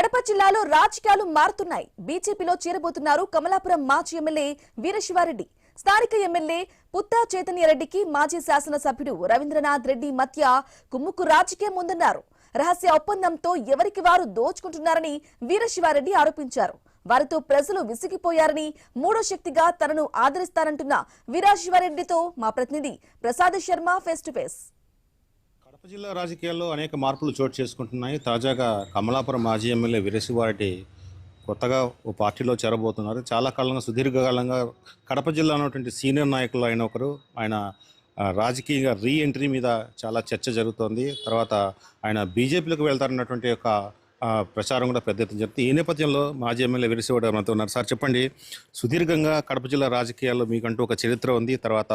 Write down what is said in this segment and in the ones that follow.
కడప జిల్లాలో రాజకీయాలు మారుతున్నాయి. బీజేపీలో చేరబోతున్నారు కమలాపురం మాజీ ఎమ్మెల్యే వీరశివారెడ్డి. స్థానిక ఎమ్మెల్యే పుత్తా చైతన్యరెడ్డికి మాజీ శాసనసభ్యుడు రవీంద్రనాథ్ రెడ్డి మధ్య కుమ్ముకు రాజకీయం ఉందన్నారు. రహస్య ఒప్పందంతో ఎవరికి వారు దోచుకుంటున్నారని వీరశివారెడ్డి ఆరోపించారు. వారితో ప్రజలు విసిగిపోయారని, మూడో శక్తిగా తనను ఆదరిస్తారంటున్న వీరశివారెడ్డితో మా ప్రతినిధి Prasad Sharma face to face. Kadapa జిల్లా రాజకీయాల్లో అనేక మార్పులు చోటు చేసుకుంటున్నాయి. తాజాగా కమలాపురం మాజీ ఎమ్మెల్యే వీరశివారెడ్డి కొత్తగా ఓ పార్టీలో చేరబోతున్నారు. చాలా కాలంగా సుదీర్ఘకాలంగా కడప జిల్లా ఉన్నటువంటి సీనియర్ నాయకులు ఆయన ఒకరు. ఆయన రాజకీయంగా రీ ఎంట్రీ మీద చాలా చర్చ జరుగుతోంది. తర్వాత ఆయన బీజేపీలోకి వెళ్తారన్నటువంటి ఒక ప్రచారం కూడా పెద్ద ఎత్తున జరుగుతుంది. ఈ నేపథ్యంలో మాజీ ఎమ్మెల్యే వీరశివారెడ్డి మనతో ఉన్నారు. సార్ చెప్పండి, సుదీర్ఘంగా కడప జిల్లా రాజకీయాల్లో మీకంటూ ఒక చరిత్ర ఉంది. తర్వాత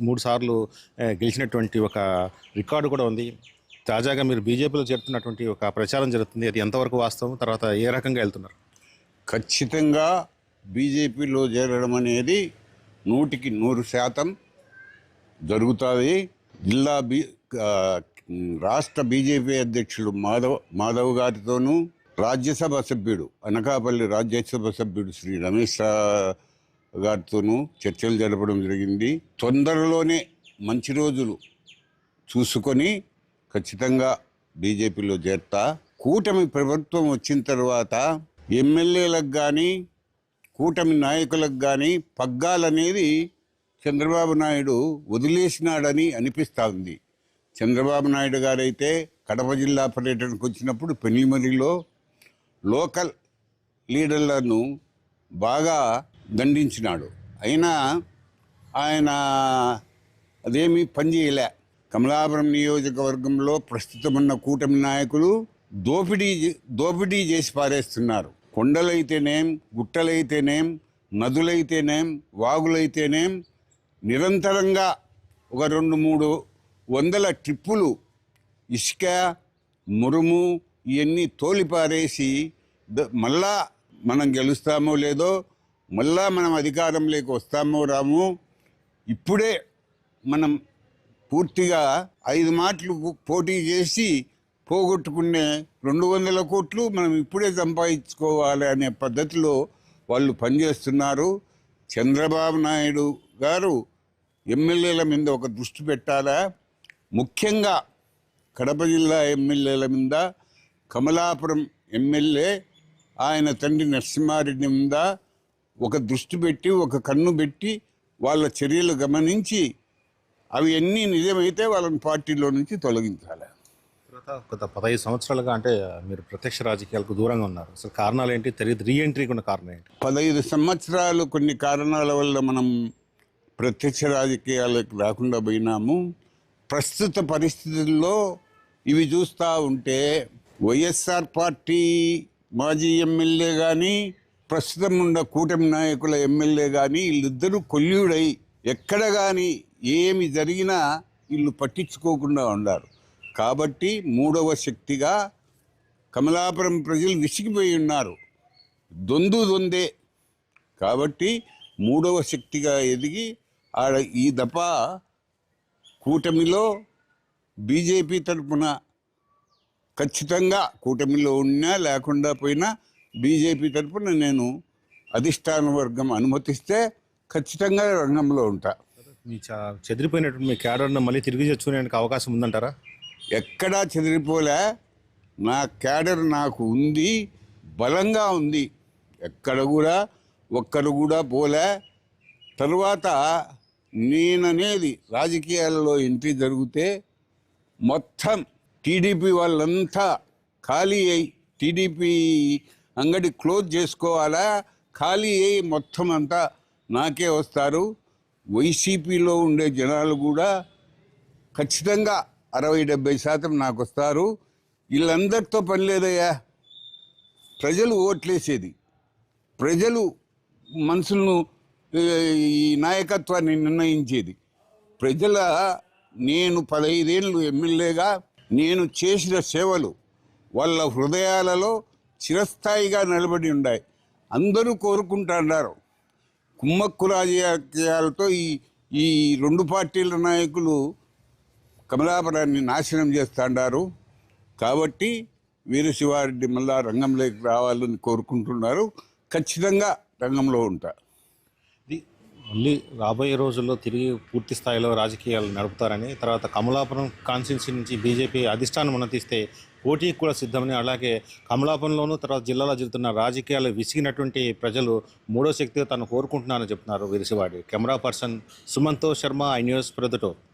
మూడు సార్లు గెలిచినటువంటి ఒక రికార్డు కూడా ఉంది. తాజాగా మీరు బీజేపీలో చేరుతున్నటువంటి ఒక ప్రచారం జరుగుతుంది. అది ఎంతవరకు వాస్తవం? తర్వాత ఏ రకంగా వెళ్తున్నారు? ఖచ్చితంగా బీజేపీలో చేరడం అనేది 100% జరుగుతుంది. రాష్ట్ర బీజేపీ అధ్యక్షుడు మాధవ్ గారితోనూ, రాజ్యసభ సభ్యుడు అనకాపల్లి రాజ్యసభ సభ్యుడు శ్రీ రమేష్ గారితోనూ చర్చలు జరపడం జరిగింది. తొందరలోనే మంచి రోజులు చూసుకొని ఖచ్చితంగా బీజేపీలో చేరతా. కూటమి ప్రభుత్వం వచ్చిన తర్వాత ఎమ్మెల్యేలకు కానీ కూటమి నాయకులకు కానీ పగ్గాలనేది చంద్రబాబు నాయుడు వదిలేసినాడని అనిపిస్తూ ఉంది. చంద్రబాబు నాయుడు గారైతే కడప జిల్లా పర్యటనకు వచ్చినప్పుడు పెనిమరిలో లోకల్ లీడర్లను బాగా దండించినాడు. అయినా ఆయన అదేమీ పనిచేయలే. కమలాపురం నియోజకవర్గంలో ప్రస్తుతం ఉన్న కూటమి నాయకులు దోపిడీ చేసి పారేస్తున్నారు. కొండలైతేనేం, గుట్టలైతేనేం, నదులైతేనేం, వాగులైతేనేం నిరంతరంగా ఒక 200-300 ట్రిప్పులు ఇసుక, మురుము ఇవన్నీ తోలిపారేసి మళ్ళా మనం గెలుస్తామో లేదో, మళ్ళా మనం అధికారంలోకి వస్తామో రాము, ఇప్పుడే మనం పూర్తిగా 5 మాటలు పోటీ చేసి పోగొట్టుకునే 200 కోట్లు మనం ఇప్పుడే సంపాదించుకోవాలి అనే పద్ధతిలో వాళ్ళు పనిచేస్తున్నారు. చంద్రబాబు నాయుడు గారు ఎమ్మెల్యేల మీద ఒక దృష్టి పెట్టాలా. ముఖ్యంగా కడప జిల్లా ఎమ్మెల్యేల మీద, కమలాపురం ఎమ్మెల్యే ఆయన తండ్రి నరసింహారెడ్డి మీద ఒక దృష్టి పెట్టి, ఒక కన్ను పెట్టి వాళ్ళ చర్యలు గమనించి అవి ఎన్ని నిజమైతే వాళ్ళని పార్టీలో నుంచి తొలగించాలి. తర్వాత గత 15 సంవత్సరాలుగా అంటే మీరు ప్రత్యక్ష రాజకీయాలకు దూరంగా ఉన్నారు. అసలు కారణాలు ఏంటి? తెలియదు. రీ ఎంట్రీకి ఉన్న కారణం ఏంటి? 15 సంవత్సరాలు కొన్ని కారణాల వల్ల మనం ప్రత్యక్ష రాజకీయాలకు రాకుండా పోయినాము. ప్రస్తుత పరిస్థితుల్లో ఇవి చూస్తూ ఉంటే వైఎస్ఆర్ పార్టీ మాజీ ఎమ్మెల్యే కానీ, ప్రస్తుతం ఉన్న కూటమి నాయకుల ఎమ్మెల్యే కానీ వీళ్ళిద్దరూ కొల్యూడై ఎక్కడ కానీ ఏమి జరిగినా వీళ్ళు పట్టించుకోకుండా ఉన్నారు. కాబట్టి మూడవ శక్తిగా కమలాపురం ప్రజలు విసిగిపోయి ఉన్నారు. దొందే. కాబట్టి మూడవ శక్తిగా ఎదిగి ఈ దఫా కూటమిలో బీజేపీ తరఫున ఖచ్చితంగా కూటమిలో ఉన్నా లేకుండా పోయినా బీజేపీ తరఫున నేను అధిష్టాన వర్గం అనుమతిస్తే ఖచ్చితంగా రంగంలో ఉంటా. మీ చెదిరిపోయినటువంటి మీ క్యాడర్ను మళ్ళీ తిరిగి తెచ్చుకునేందుకు అవకాశం ఉందంటారా? ఎక్కడా చెదిరిపోలే. నా క్యాడర్ నాకు ఉంది, బలంగా ఉంది. ఎక్కడ కూడా ఒక్కరు కూడా పోలే. తరువాత నేననేది రాజకీయాల్లో ఎంట్రీ జరిగితే మొత్తం టీడీపీ వాళ్ళంతా ఖాళీ అయి, టీడీపీ అంగడి క్లోజ్ చేసుకోవాలా, ఖాళీ అయి మొత్తం అంతా నాకే వస్తారు. వైసీపీలో ఉండే జనాలు కూడా ఖచ్చితంగా 60-70% నాకు వస్తారు. వీళ్ళందరితో పని లేదయ్యా. ప్రజలు ఓట్లేసేది, ప్రజలు మనుషులను ఈ నాయకత్వాన్ని నిర్ణయించేది నేను 15 ఏళ్ళు ఎమ్మెల్యేగా నేను చేసిన సేవలు వాళ్ళ హృదయాలలో చిరస్థాయిగా నిలబడి ఉన్నాయి. అందరూ కోరుకుంటున్నారు. కుమ్మక్కు రాజకీయాలతో ఈ 2 పార్టీల నాయకులు కమలాపురాన్ని నాశనం చేస్తున్నారు. కాబట్టి వీరశివారెడ్డి మళ్ళా రంగంలోకి రావాలని కోరుకుంటున్నారు. ఖచ్చితంగా రంగంలో ఉంటా. ఇది మళ్ళీ రాబోయే రోజుల్లో తిరిగి పూర్తి స్థాయిలో రాజకీయాలు నడుపుతారని, తర్వాత కమలాపురం కాన్స్టిట్యున్సీ నుంచి బీజేపీ అధిష్టానం ఉన్నతిస్తే పోటీకి కూడా సిద్ధమని, అలాగే కమలాపురంలోనూ తర్వాత జిల్లాలో జరుగుతున్న రాజకీయాలు విసిగినటువంటి ప్రజలు మూడో శక్తిగా తను కోరుకుంటున్నారని చెప్తున్నారు Veerasivareddy. Camera person Sumanto Sharma, I news Proddatur.